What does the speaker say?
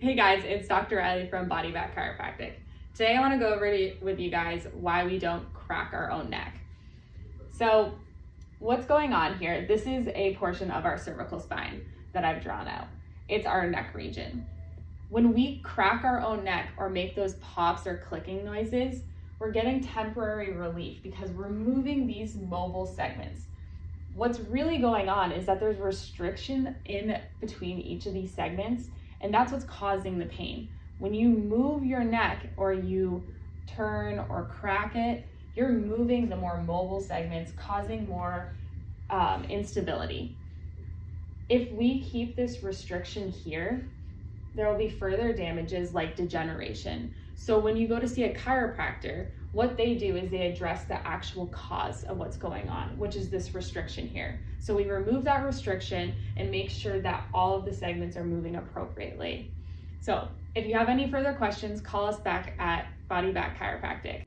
Hey guys, it's Dr. Riley from Body Back Chiropractic. Today I want to go over with you guys why we don't crack our own neck. So what's going on here? This is a portion of our cervical spine that I've drawn out. It's our neck region. When we crack our own neck or make those pops or clicking noises, we're getting temporary relief because we're moving these mobile segments. What's really going on is that there's restriction in between each of these segments, and that's what's causing the pain. When you move your neck or you turn or crack it, you're moving the more mobile segments, causing more instability. If we keep this restriction here, there will be further damages like degeneration. So when you go to see a chiropractor, what they do is they address the actual cause of what's going on, which is this restriction here. So we remove that restriction and make sure that all of the segments are moving appropriately. So if you have any further questions, call us back at Body Back Chiropractic.